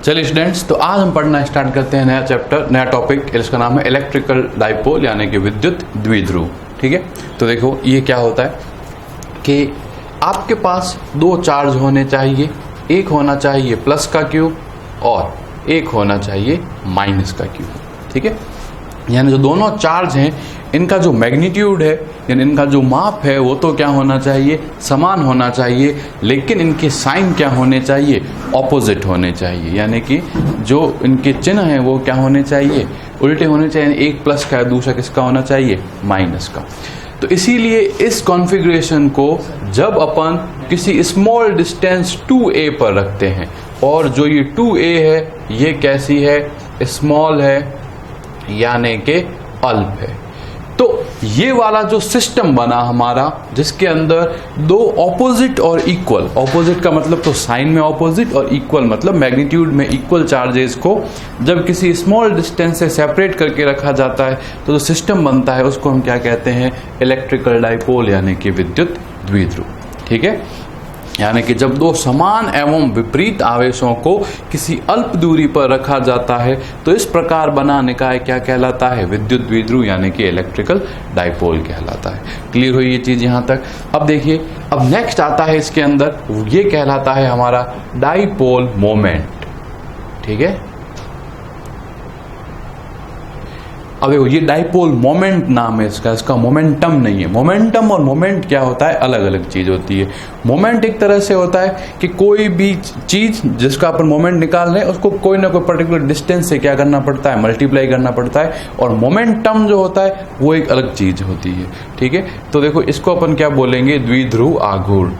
चलिए स्टूडेंट्स, तो आज हम पढ़ना स्टार्ट करते हैं नया चैप्टर, नया टॉपिक। इसका नाम है इलेक्ट्रिकल डाइपोल यानी कि विद्युत द्विध्रुव। ठीक है, तो देखो ये क्या होता है कि आपके पास दो चार्ज होने चाहिए, एक होना चाहिए प्लस का क्यू और एक होना चाहिए माइनस का क्यू। ठीक है, यानी जो दोनों चार्ज हैं इनका जो मैग्नीट्यूड है यानी इनका जो माप है वो तो क्या होना चाहिए, समान होना चाहिए, लेकिन इनके साइन क्या होने चाहिए, ऑपोजिट होने चाहिए। यानी कि जो इनके चिन्ह हैं वो क्या होने चाहिए, उल्टे होने चाहिए। एक प्लस का है, दूसरा किसका होना चाहिए, माइनस का। तो इसीलिए इस कॉन्फ़िगरेशन को जब अपन किसी स्मॉल डिस्टेंस 2a पर रखते हैं और जो ये 2a है ये कैसी है, स्मॉल है यानी कि अल्प है, तो ये वाला जो सिस्टम बना हमारा जिसके अंदर दो ऑपोजिट और इक्वल, ऑपोजिट का मतलब तो साइन में ऑपोजिट और इक्वल मतलब मैग्नीट्यूड में इक्वल चार्जेस को जब किसी स्मॉल डिस्टेंस से सेपरेट करके रखा जाता है तो जो सिस्टम बनता है उसको हम क्या कहते हैं, इलेक्ट्रिकल डाइपोल यानी कि विद्युत द्विध्रुव। ठीक है, यानी कि जब दो समान एवं विपरीत आवेशों को किसी अल्प दूरी पर रखा जाता है तो इस प्रकार बना निकाय क्या कहलाता है, विद्युत द्विध्रुव यानी कि इलेक्ट्रिकल डाइपोल कहलाता है। क्लियर हुई ये चीज यहां तक। अब देखिए, अब नेक्स्ट आता है इसके अंदर, ये कहलाता है हमारा डाइपोल मोमेंट। ठीक है, अब देखो ये डाइपोल मोमेंट नाम है इसका, इसका मोमेंटम नहीं है। मोमेंटम और मोमेंट क्या होता है, अलग अलग चीज होती है। मोमेंट एक तरह से होता है कि कोई भी चीज जिसका अपन मोमेंट निकाल रहे हैं उसको कोई ना कोई पर्टिकुलर डिस्टेंस से क्या करना पड़ता है, मल्टीप्लाई करना पड़ता है। और मोमेंटम जो होता है वो एक अलग चीज होती है। ठीक है, तो देखो इसको अपन क्या बोलेंगे, द्विध्रुव आघूर्ण।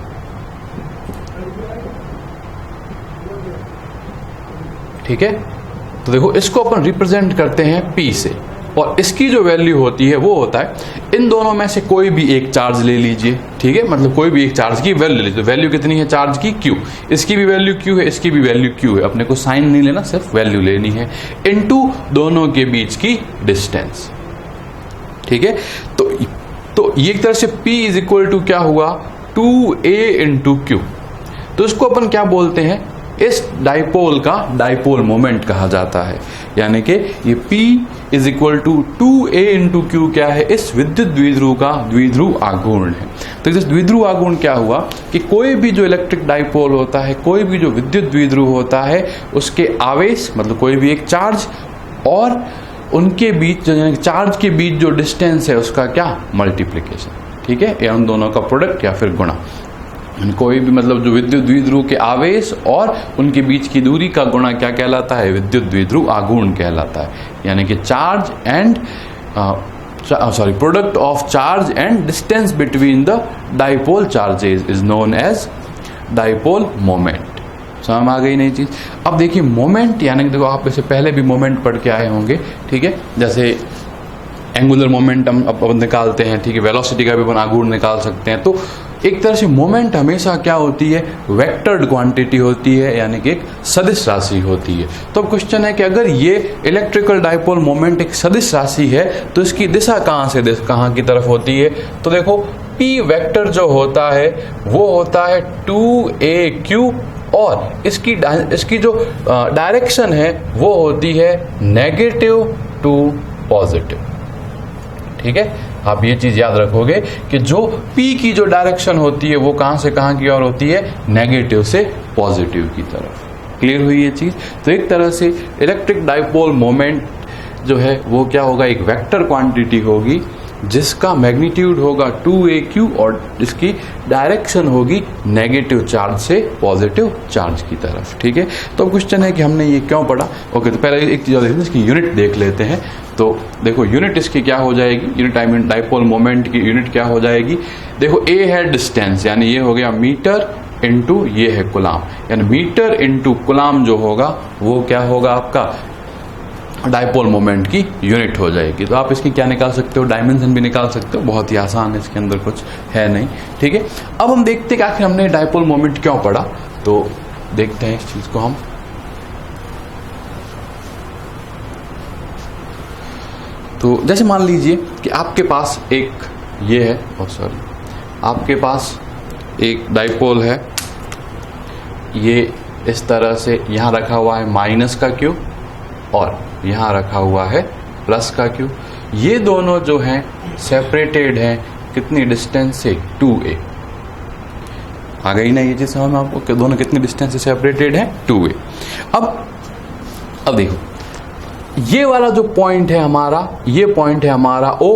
ठीक है, तो देखो इसको अपन रिप्रेजेंट करते हैं P से और इसकी जो वैल्यू होती है वो होता है, इन दोनों में से कोई भी एक चार्ज ले लीजिए। ठीक है, मतलब कोई भी एक चार्ज की वैल्यू ले लीजिए। वैल्यू कितनी है चार्ज की, Q। इसकी भी वैल्यू Q है, इसकी भी वैल्यू Q है। अपने को साइन नहीं लेना, सिर्फ वैल्यू लेनी है, इनटू दोनों के बीच की डिस्टेंस। ठीक है, तो ये एक तरह से P इज इक्वल टू क्या हुआ, 2a इंटू Q। तो इसको अपन क्या बोलते हैं, इस डाइपोल का डाइपोल मोमेंट कहा जाता है। यानी कि ये P is equal to 2a into Q क्या है, इस विद्युत द्विध्रुव का द्विध्रुव आघूर्ण है। तो इस द्विध्रुव आघूर्ण क्या हुआ कि कोई भी जो इलेक्ट्रिक डाइपोल होता है, कोई भी जो विद्युत द्विध्रुव होता है, उसके आवेश मतलब कोई भी एक चार्ज और उनके बीच जो चार्ज के बीच जो डिस्टेंस है उसका क्या, मल्टीप्लीकेशन। ठीक है, या उन दोनों का प्रोडक्ट या फिर गुणा। कोई भी मतलब जो विद्युत द्विध्रुव के आवेश और उनके बीच की दूरी का गुणा क्या कहलाता है, विद्युत द्विध्रुव आघूर्ण कहलाता है। यानी कि charge and product of charge and distance between the dipole charges is known as dipole moment. समझ आ गई नई चीज। अब देखिए मोमेंट यानी कि देखो आप इससे पहले भी मोमेंट पढ़ के आए होंगे। ठीक है, जैसे एंगुलर मोमेंटम अपन निकालते हैं, ठीक है, वेलोसिटी का भी अपन आघूर्ण निकाल सकते हैं। तो एक तरह से मोमेंट हमेशा क्या होती है, वेक्टर्ड क्वांटिटी होती है, यानी कि एक सदिश राशि होती है। तो अब क्वेश्चन है कि अगर ये इलेक्ट्रिकल डाइपोल मोमेंट एक सदिश राशि है तो इसकी दिशा कहाँ से कहाँ की तरफ होती है, तो देखो P वेक्टर जो होता है वो होता है 2aq और इसकी जो डायरेक्शन है वो होती है नेगेटिव टू पॉजिटिव। ठीक है, आप ये चीज याद रखोगे कि जो P की जो डायरेक्शन होती है वो कहां से कहां की ओर होती है, नेगेटिव से पॉजिटिव की तरफ। क्लियर हुई ये चीज। तो एक तरह से इलेक्ट्रिक डाइपोल मोमेंट जो है वो क्या होगा, एक वेक्टर क्वांटिटी होगी जिसका मैग्नीट्यूड होगा 2aq और इसकी डायरेक्शन होगी नेगेटिव चार्ज से पॉजिटिव चार्ज की तरफ। ठीक है, तो क्वेश्चन है कि हमने ये क्यों पढ़ा। ओके, तो पहले एक चीज और देखते हैं, इसकी यूनिट देख लेते हैं। तो देखो यूनिट इसकी क्या हो जाएगी, unit I mean dipole moment की यूनिट क्या हो जाएगी। देखो a है डिस्टेंस, यानी ये हो गया मीटर इंटू ये है कुलाम, यानी मीटर इंटू कुलाम जो होगा वो क्या होगा, आपका डाइपोल मोमेंट की यूनिट हो जाएगी। तो आप इसकी क्या निकाल सकते हो, डायमेंशन भी निकाल सकते हो, बहुत ही आसान है, इसके अंदर कुछ है नहीं। ठीक है, अब हम देखते हैं कि आखिर हमने डाइपोल मोमेंट क्यों पढ़ा। तो देखते हैं इस चीज को हम। तो जैसे मान लीजिए कि आपके पास एक ये है, आपके पास एक डाइपोल है, ये इस तरह से यहाँ रखा हुआ है माइनस का क्यू और यहाँ रखा हुआ है प्लस का क्यू। ये दोनों जो हैं सेपरेटेड हैं कितनी डिस्टेंस से 2a। आ गई ना ये चीज समझ में आपको कि दोनों कितनी डिस्टेंस से सेपरेटेड हैं 2a। अब देखो ये वाला जो पॉइंट है हमारा, ये पॉइंट है हमारा O,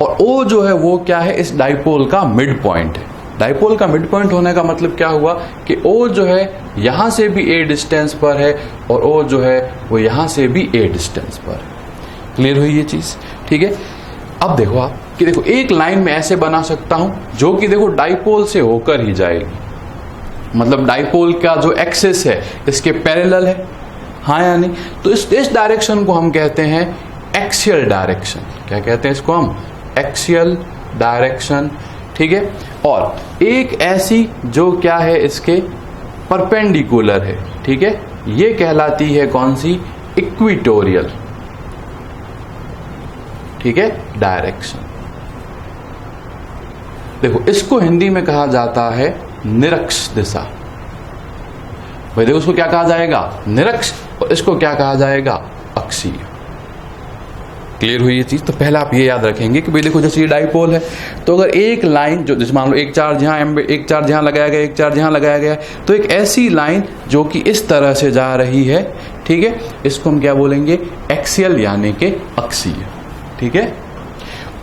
और O जो है वो क्या है, इस डाइपोल का मिड पॉइंट है। डाइपोल का मिड पॉइंट होने का मतलब क्या हुआ कि O जो है यहां से भी a डिस्टेंस पर है और O जो है वो यहां से भी a डिस्टेंस पर है। क्लियर हुई ये चीज? ठीक है। अब देखो आप कि देखो एक लाइन में ऐसे बना सकता हूं जो कि देखो डाइपोल से होकर ही जाएगी, मतलब डाइपोल का जो एक्सिस है इसके पैरेलल है, हाँ या नहीं? तो इस डायरेक्शन को हम कहते हैं एक्सियल डायरेक्शन। क्या कहते हैं इसको हम? Axial direction. ठीक है। और एक ऐसी जो क्या है इसके परपेंडिकुलर है, ठीक है, ये कहलाती है कौन सी? इक्वेटोरियल। ठीक है, डायरेक्शन। देखो इसको हिंदी में कहा जाता है निरक्ष दिशा। भाई देखो उसको क्या कहा जाएगा? निरक्ष। और इसको क्या कहा जाएगा? अक्षीय। क्लियर हुई ये चीज? तो पहला आप ये याद रखेंगे कि भाई देखो जैसे ये डाइपोल है, तो अगर एक लाइन जो जैसे मान लो एक चार्ज यहाँ लगाया गया, एक चार्ज यहाँ लगाया गया, तो एक ऐसी लाइन जो कि इस तरह से जा रही है, ठीक है, इसको हम क्या बोलेंगे? एक्सियल यानी कि अक्षीय। ठीक है।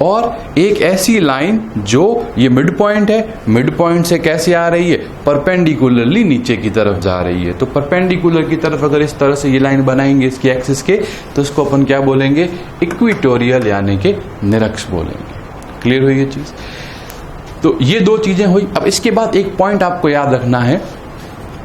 और एक ऐसी लाइन जो ये मिड पॉइंट है, मिड पॉइंट से कैसे आ रही है? परपेंडिकुलरली नीचे की तरफ जा रही है। तो परपेंडिकुलर की तरफ अगर इस तरह से ये लाइन बनाएंगे इसकी एक्सिस के, तो इसको अपन क्या बोलेंगे? इक्वेटोरियल यानी कि निरक्ष बोलेंगे। क्लियर हुई ये चीज? तो ये दो चीजें हुई। अब इसके बाद एक पॉइंट आपको याद रखना है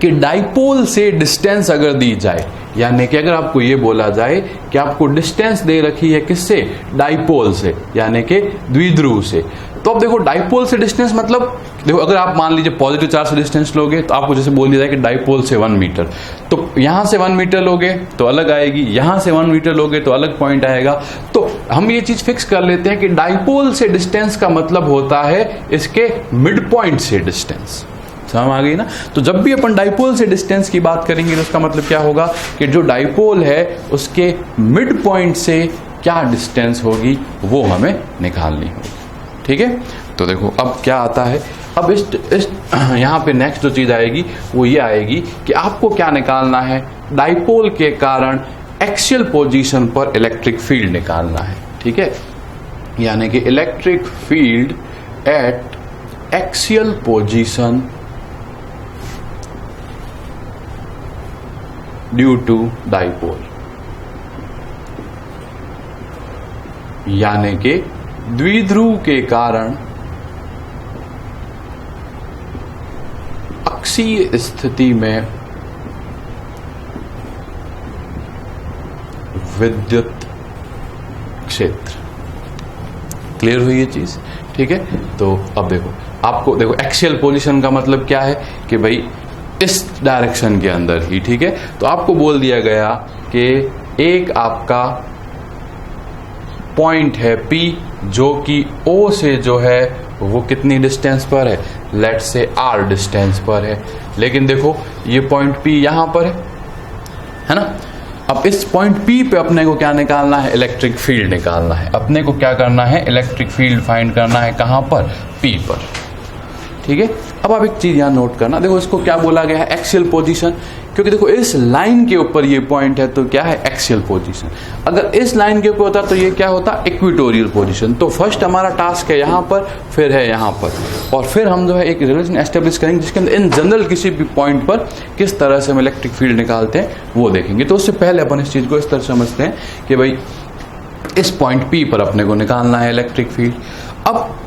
कि डाइपोल से डिस्टेंस अगर दी जाए, यानी कि अगर आपको ये बोला जाए कि आपको डिस्टेंस दे रखी है किससे? डाइपोल से, यानी कि द्विध्रुव से। तो अब देखो डाइपोल से डिस्टेंस मतलब देखो अगर आप मान लीजिए पॉजिटिव चार्ज से डिस्टेंस लोगे तो आपको जैसे बोल दिया जाए कि डाइपोल से 1 मीटर, तो यहां से 1 मीटर लोगे तो अलग आएगी, यहां से 1 मीटर लोगे तो अलग पॉइंट आएगा। तो हम ये चीज फिक्स कर लेते हैं कि डाइपोल से डिस्टेंस का मतलब होता है इसके मिड पॉइंट से डिस्टेंस। समझ आ गई ना? तो जब भी अपन डाइपोल से डिस्टेंस की बात करेंगे तो उसका मतलब क्या होगा कि जो डाइपोल है उसके मिड पॉइंट से क्या डिस्टेंस होगी वो हमें निकालनी होगी। ठीक है। तो देखो अब क्या आता है, अब इस यहाँ पे नेक्स्ट जो चीज आएगी वो ये आएगी कि आपको क्या निकालना है? डाइपोल के कारण एक्सियल पोजीशन पर इलेक्ट्रिक फील्ड निकालना है। ठीक है, यानी कि electric field at axial position due to dipole, यानी कि द्विध्रुव के कारण अक्षीय स्थिति में विद्युत क्षेत्र। क्लियर हुई ये चीज? ठीक है। तो अब देखो आपको देखो एक्सियल पोजीशन का मतलब क्या है कि भाई इस डायरेक्शन के अंदर ही। ठीक है। तो आपको बोल दिया गया कि एक आपका पॉइंट है P जो कि O से जो है वो कितनी डिस्टेंस पर है? लेट्स से R डिस्टेंस पर है। लेकिन देखो ये पॉइंट P यहां पर है ना? अब इस पॉइंट P पे अपने को क्या निकालना है? इलेक्ट्रिक फील्ड निकालना है। अपने को क्या करना है? इलेक्ट्रिक फील्ड फाइंड करना है। कहां पर? P पर। ठीक है। अब आप एक चीज यहां नोट करना, देखो इसको क्या बोला गया है? एक्सियल पोजीशन, क्योंकि देखो इस लाइन के ऊपर ये पॉइंट है तो क्या है? Axial position. अगर इस लाइन के ऊपर होता तो ये क्या होता? Equatorial position. तो फर्स्ट हमारा टास्क है यहां पर, फिर है यहां पर, और फिर हम जो है एक रिलेशन एस्टेब्लिश करेंगे जिसके अंदर इन जनरल किसी भी पॉइंट पर किस तरह से हम इलेक्ट्रिक फील्ड निकालते हैं वो देखेंगे। तो उससे पहले अपन इस चीज को इस तरह समझते हैं कि भाई इस पॉइंट P पर अपने को निकालना है इलेक्ट्रिक फील्ड। अब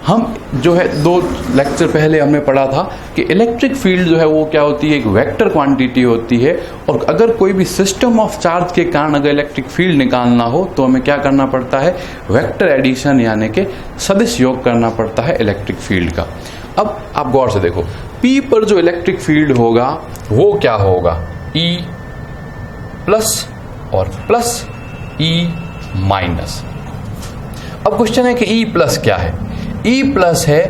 हम जो है 2 लेक्चर पहले हमने पढ़ा था कि इलेक्ट्रिक फील्ड जो है वो क्या होती है? एक वेक्टर क्वांटिटी होती है, और अगर कोई भी सिस्टम ऑफ चार्ज के कारण अगर इलेक्ट्रिक फील्ड निकालना हो तो हमें क्या करना पड़ता है? वेक्टर एडिशन यानी कि सदिश योग करना पड़ता है इलेक्ट्रिक फील्ड का। अब आप गौर से देखो P पर जो इलेक्ट्रिक फील्ड होगा वो क्या होगा? E प्लस और प्लस E माइनस। अब क्वेश्चन है कि E प्लस क्या है? E प्लस है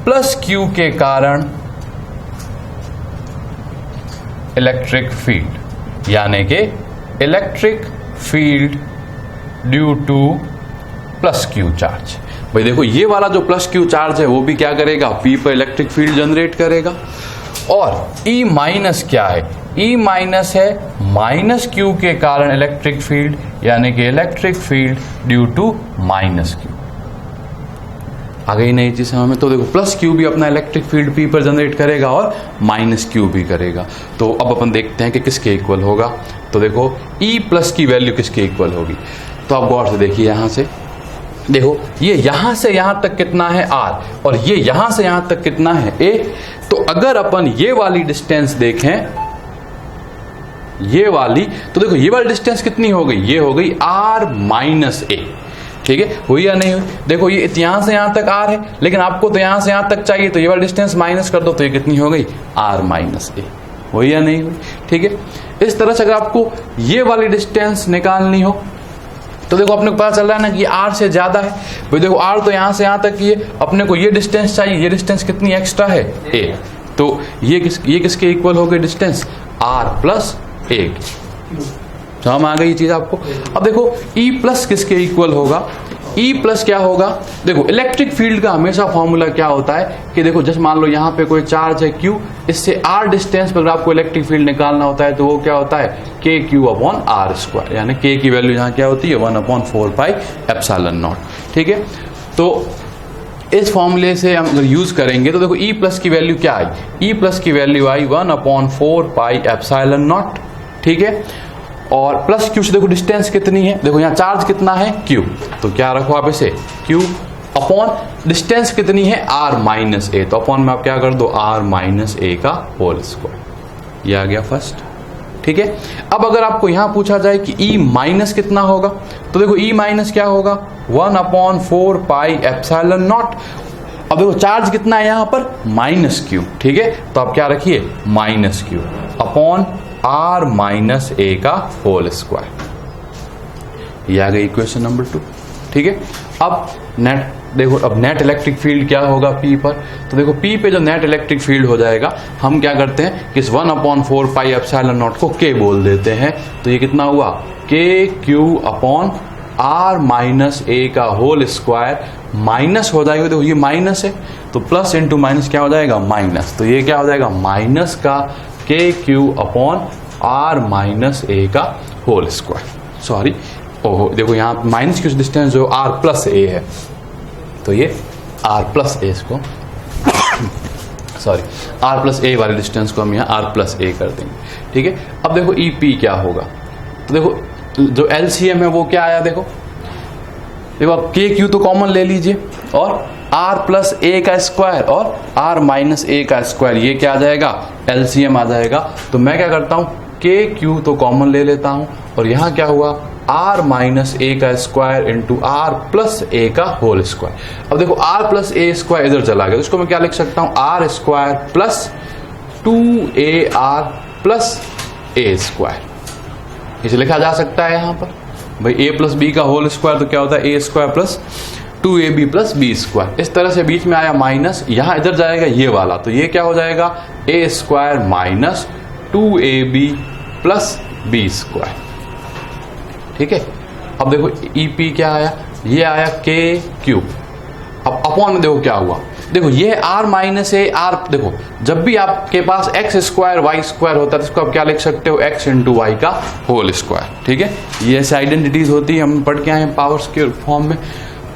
प्लस Q के कारण इलेक्ट्रिक फील्ड, यानी कि electric field due two plus Q charge. भाई देखो ये वाला जो प्लस क्यू चार्ज है वो भी क्या करेगा, पी पर इलेक्ट्रिक फील्ड जनरेट करेगा। और ई माइनस क्या है, ई माइनस है माइनस क्यू के कारण इलेक्ट्रिक फील्ड, यानी कि electric field due to minus Q. आ गई नई चीज समझ में। तो देखो प्लस क्यू भी अपना इलेक्ट्रिक फील्ड पी पर जनरेट करेगा और माइनस क्यू भी करेगा। तो अब अपन देखते हैं कि किसके इक्वल होगा। तो देखो ई प्लस की वैल्यू किसके इक्वल होगी, तो आप गौर से देखिए, यहां से देखो ये यहां से यहां तक कितना है आर, और ये यहां से यहां तक कितना है ए। तो अगर अपन ये वाली डिस्टेंस देखें, ये वाली, तो देखो ये वाली डिस्टेंस कितनी हो गई, ये हो गई आर माइनस ए। ठीक है, हुई या नहीं हुई। देखो ये यहां से यहां तक आर है, लेकिन आपको तो यहां से यहां तक चाहिए, तो ये वाली डिस्टेंस माइनस कर दो, तो ये कितनी हो गई, आर माइनस ए। हुई या नहीं हुई। ठीक है, इस तरह से अगर आपको ये वाली डिस्टेंस निकालनी हो, तो देखो अपने को पता चल रहा है ना कि आर से ज्यादा है। भाई देखो आर तो यहां से यहां तक की है, अपने को ये डिस्टेंस चाहिए, ये डिस्टेंस कितनी एक्स्ट्रा है, ए। तो ये किसके इक्वल हो गई डिस्टेंस, आर प्लस ए। समझ आ गई चीज आपको। अब देखो ई प्लस किसके इक्वल होगा, ई प्लस क्या होगा, देखो इलेक्ट्रिक फील्ड का हमेशा फॉर्मूला क्या होता है कि देखो जैसे मान लो यहाँ पे कोई चार्ज है क्यू, इससे आर डिस्टेंस पर आपको इलेक्ट्रिक फील्ड निकालना होता है, तो वो क्या होता है, के क्यू अपॉन आर स्क्वायर, यानी के की वैल्यू यहाँ क्या होती है, 1/4πε0। ठीक है, तो इस फॉर्मूले से हम अगर यूज करेंगे तो देखो ई प्लस की वैल्यू क्या आई, ई प्लस की वैल्यू आई 1/4πε0। ठीक है, और प्लस क्यू से देखो डिस्टेंस कितनी है, देखो यहाँ चार्ज कितना है क्यू, तो क्या रखो आप इसे क्यू अपॉन डिस्टेंस कितनी है आर माइनस ए, तो अपॉन में आप क्या कर दो, आर माइनस ए का होल स्क्वायर। ये आ गया फर्स्ट। ठीक है, अब अगर आपको यहां पूछा जाए कि ई माइनस कितना होगा, तो देखो ई माइनस क्या होगा, 1/4πε0। अब देखो चार्ज कितना है यहां पर, माइनस क्यू। ठीक है, तो आप क्या रखिए, minus Q upon R minus A का होल स्क्वायर। ये आ गई इक्वेशन नंबर 2। ठीक है, अब नेट देखो, अब नेट इलेक्ट्रिक फील्ड क्या होगा पी पर, तो देखो पी पे जो नेट इलेक्ट्रिक फील्ड हो जाएगा, हम क्या करते हैं कि इस 1/4πε0 को के बोल देते हैं, तो ये कितना हुआ, के Q upon R minus A का होल स्क्वायर। माइनस हो जाएगा, देखो ये माइनस है, तो प्लस इंटू माइनस क्या हो जाएगा, माइनस, तो ये क्या हो जाएगा, माइनस का के Q upon R minus A का होल स्क्वायर। सॉरी, ओहो देखो यहाँ माइनस की डिस्टेंस जो आर प्लस ए है, तो ये आर प्लस ए इसको सॉरी आर प्लस ए वाले डिस्टेंस को हम यहाँ आर प्लस ए कर देंगे। ठीक है, अब देखो ई पी क्या होगा, तो देखो जो एलसीएम है वो क्या आया, देखो अब के क्यू तो कॉमन ले लीजिए, और आर प्लस ए का स्क्वायर और आर माइनस ए का स्क्वायर, ये क्या आ जाएगा, एलसीएम आ जाएगा। तो मैं क्या करता हूं, के क्यू तो कॉमन ले लेता हूं, और यहां क्या हुआ, आर माइनस ए का square into R plus A का होल स्क्वायर। अब देखो आर प्लस ए स्क्वायर इधर चला गया, तो इसको मैं क्या लिख सकता हूं, R square plus 2AR plus A square, इसे लिखा जा सकता है यहां पर। भाई ए प्लस बी का होल स्क्वायर तो क्या होता है, A square plus 2AB plus B square. इस तरह से बीच में आया माइनस, यहां इधर जाएगा ये वाला, तो ये क्या हो जाएगा, A square minus 2AB plus B square. ठीक है, अब देखो EP क्या आया, ये आया के क्यू। अब अपॉन में देखो क्या हुआ, देखो ये आर माइनस ए आर, देखो जब भी आपके पास एक्स स्क्वायर वाई स्क्वायर होता है तो इसको आप क्या लिख सकते हो, एक्स इंटू वाई का होल स्क्वायर। ठीक है, ये ऐसी आइडेंटिटीज होती है, हम पढ़ के आए हैं पावर्स के फॉर्म में।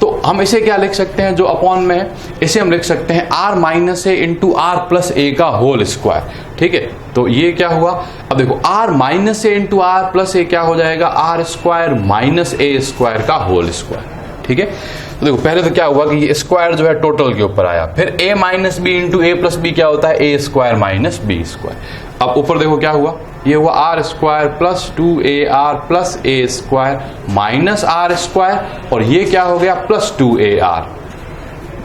तो हम इसे क्या लिख सकते हैं, जो अपॉन में है इसे हम लिख सकते हैं R minus A into R plus A का होल स्क्वायर। ठीक है, तो ये क्या हुआ, अब देखो R minus A into R plus A क्या हो जाएगा, R square minus A square का होल स्क्वायर। ठीक है, तो देखो पहले तो क्या हुआ कि ये स्क्वायर जो है टोटल के ऊपर आया, फिर a minus B into A plus B क्या होता है, A square minus B square. अब ऊपर देखो क्या हुआ, ये हुआ R square plus 2AR plus A square minus R square, और ये क्या हो गया प्लस 2AR,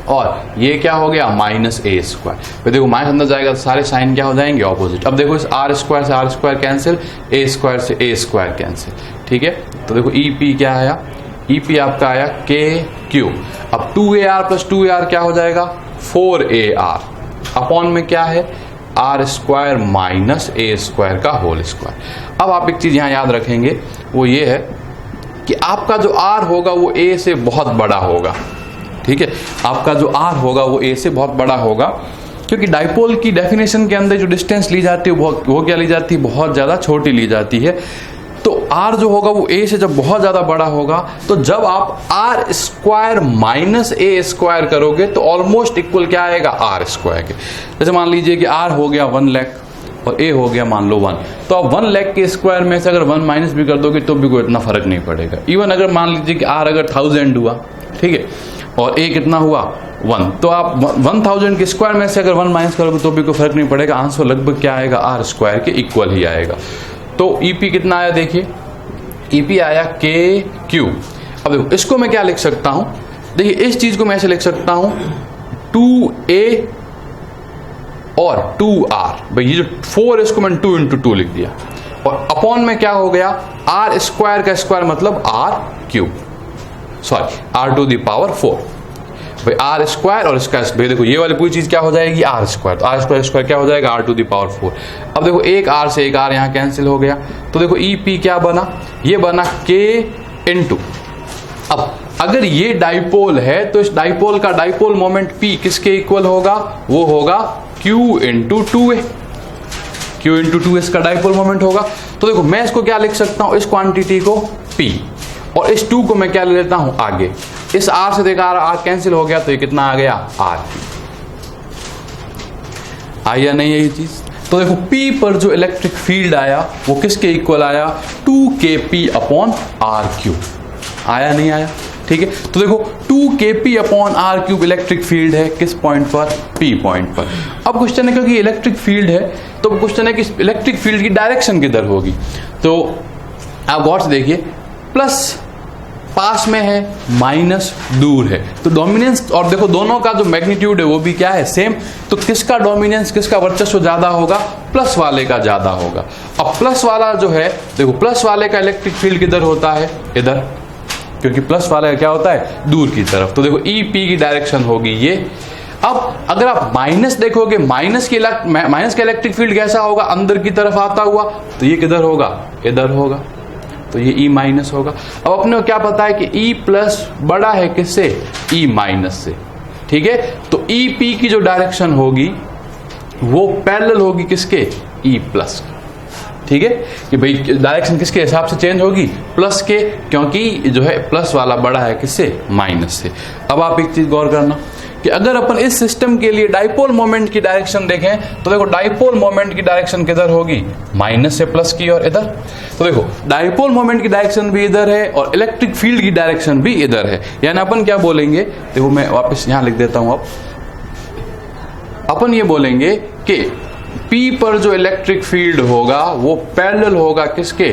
और ये क्या हो गया माइनस ए स्क्वायर। फिर देखो माइनस अंदर जाएगा तो सारे साइन क्या हो जाएंगे, ऑपोजिट। अब देखो इस आर स्क्वायर से R square cancel, A square से ए स्क्वायर कैंसिल। ठीक है, तो देखो EP क्या आया, EP आपका आया के क्यू। अब 2AR प्लस 2AR क्या हो जाएगा, 4AR, अपॉन में क्या है R square minus A square का होल स्क्वायर। अब आप एक चीज यहाँ याद रखेंगे, वो ये है कि आपका जो आर होगा वो ए से बहुत बड़ा होगा, ठीक है। आपका जो आर होगा वो ए से बहुत बड़ा होगा, क्योंकि डाइपोल की डेफिनेशन के अंदर जो डिस्टेंस ली जाती है वो क्या ली जाती है, बहुत ज़्यादा छोटी ली जाती है। तो आर जो होगा वो ए से जब बहुत ज़्यादा बड़ा होगा, तो जब आप R square minus A square करोगे तो ऑलमोस्ट इक्वल क्या आएगा, आर स्क्वायर के। जैसे मान लीजिए कि आर हो गया 1 लाख और ए हो गया मान लो 1, तो आप 1 लाख के स्क्वायर में से अगर 1 माइनस भी कर दोगे तो भी कोई इतना फर्क नहीं पड़ेगा। इवन अगर मान लीजिए कि आर अगर 1000 हुआ, ठीक है, और ए कितना हुआ 1, तो आप 1000 के स्क्वायर में से अगर 1 माइनस करोगे तो भी कोई फर्क नहीं पड़ेगा, आंसर लगभग क्या आएगा, आर स्क्वायर के इक्वल ही आएगा। तो ईपी कितना आया, देखिए ईपी आया के क्यू। अब देखो इसको मैं क्या लिख सकता हूं, देखिए इस चीज को मैं ऐसे लिख सकता हूं 2a और 2r। भाई ये जो 4 इसको मैंने 2 into 2 लिख दिया, और अपॉन में क्या हो गया, आर स्क्वायर का स्क्वायर मतलब R cube, sorry R to the power 4। भाई आर स्क्वायर और इसका भाई देखो ये वाली पूरी चीज क्या हो जाएगी, आर स्क्वायर, तो आर स्क्वायर स्क्वायर क्या हो जाएगा, आर टू द पावर 4। अब देखो एक आर से एक आर यहाँ कैंसिल हो गया, तो देखो ई पी क्या बना, ये बना के इंटू। अब अगर ये डाइपोल है तो इस डाइपोल का डाइपोल मोमेंट पी किसके इक्वल होगा, वो होगा Q into 2a। Q into 2 इसका डाइपोल मोमेंट होगा। तो देखो मैं इसको क्या लिख सकता हूं, इस क्वांटिटी को p, और इस 2 को मैं क्या ले लेता हूं आगे, इस r से देखा आर कैंसिल हो गया, तो ये कितना आ गया, r। आया नहीं है ये चीज। तो देखो p पर जो इलेक्ट्रिक फील्ड आया वो किसके इक्वल आया, 2kp अपॉन आर क्यूब। आया नहीं आया, ठीक है। तो देखो 2kp upon R cube electric field है किस पॉइंट पर, p पॉइंट पर। अब क्वेश्चन है क्योंकि इलेक्ट्रिक फील्ड है तो क्वेश्चन है कि इलेक्ट्रिक फील्ड की डायरेक्शन किधर होगी। तो आप गौर से देखिए, प्लस पास में है, माइनस दूर है, तो डोमिनेंस, और देखो दोनों का जो मैग्नीट्यूड है वो भी क्या है, सेम। तो किसका डोमिनेंस, किसका वर्चस्व ज्यादा होगा, प्लस वाले का ज्यादा होगा। अब प्लस वाला जो है, देखो प्लस वाले का इलेक्ट्रिक फील्ड किधर होता है, इधर, क्योंकि प्लस वाले का क्या होता है, दूर की तरफ। तो देखो ई पी की डायरेक्शन होगी ये। अब अगर आप माइनस देखोगे, माइनस का इलेक्ट्रिक फील्ड कैसा होगा, अंदर की तरफ आता हुआ, तो ये किधर होगा, इधर होगा, तो ये ई माइनस होगा। अब अपने को क्या पता है कि ई प्लस बड़ा है किससे, ई माइनस से, ठीक है। तो ई पी की जो डायरेक्शन होगी वो पैरेलल होगी किसके, ई प्लस, ठीक है। कि भाई डायरेक्शन किसके हिसाब से चेंज होगी, प्लस के, क्योंकि जो है प्लस वाला बड़ा है किससे, माइनस से। अब आप एक चीज गौर करना कि अगर अपन इस सिस्टम के लिए डाइपोल मोमेंट की डायरेक्शन देखें तो देखो डाइपोल मोमेंट की डायरेक्शन किधर होगी, माइनस से प्लस की और इधर। तो देखो डाइपोल मोमेंट की डायरेक्शन भी इधर है और इलेक्ट्रिक फील्ड की डायरेक्शन भी इधर है। यानी अपन क्या बोलेंगे, देखो मैं वापस यहां लिख देता हूं। अब अपन ये बोलेंगे कि P पर जो इलेक्ट्रिक फील्ड होगा वो पैरेलल होगा किसके,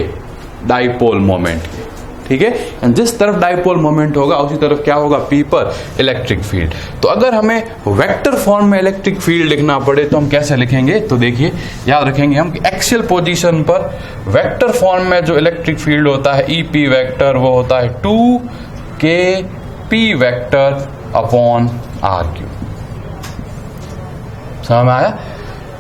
डाइपोल मोमेंट के, ठीक है। जिस तरफ डाइपोल मोमेंट होगा उसी तरफ क्या होगा, P पर इलेक्ट्रिक फील्ड। तो अगर हमें वेक्टर फॉर्म में इलेक्ट्रिक फील्ड लिखना पड़े तो हम कैसे लिखेंगे, तो देखिए याद रखेंगे हम कि एक्सियल पोजीशन पर वेक्टर फॉर्म में जो इलेक्ट्रिक फील्ड होता है ई पी वेक्टर, वो होता है 2kp vector upon R cube. समझ में आया।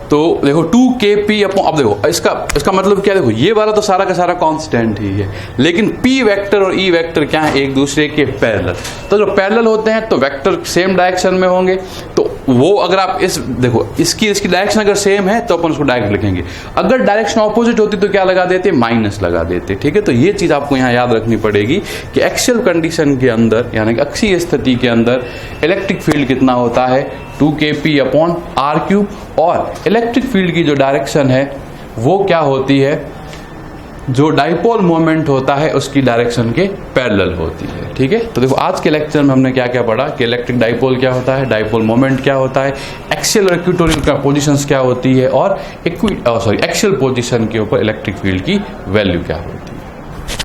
तो देखो 2kp अपॉन, अब देखो इसका मतलब क्या, देखो ये वाला तो सारा का सारा कांस्टेंट ही है, लेकिन p वेक्टर और e वेक्टर क्या है, एक दूसरे के पैरेलल। तो जो पैरेलल होते हैं तो वेक्टर सेम डायरेक्शन में होंगे, तो वो अगर आप देखो इसकी डायरेक्शन अगर सेम है तो अपन उसको डायरेक्ट लिखेंगे। अगर डायरेक्शन ऑपोजिट होती तो क्या लगा देते, माइनस लगा देते, ठीक है। तो ये चीज आपको यहाँ याद रखनी पड़ेगी कि एक्सियल कंडीशन के अंदर, यानी कि अक्षीय स्थिति के अंदर इलेक्ट्रिक फील्ड कितना होता है, 2kp अपॉन आर क्यूब, और इलेक्ट्रिक फील्ड की जो डायरेक्शन है वो क्या होती है, जो डाइपोल मोमेंट होता है उसकी डायरेक्शन के पैरेलल होती है, ठीक है। तो देखो आज के लेक्चर में हमने क्या क्या पढ़ा कि इलेक्ट्रिक डाइपोल क्या होता है, डाइपोल मोमेंट क्या होता है, एक्सियल और इक्वेटोरियल का पोजीशंस क्या होती है, और एक्सियल पोजीशन के ऊपर इलेक्ट्रिक फील्ड की वैल्यू क्या होती है।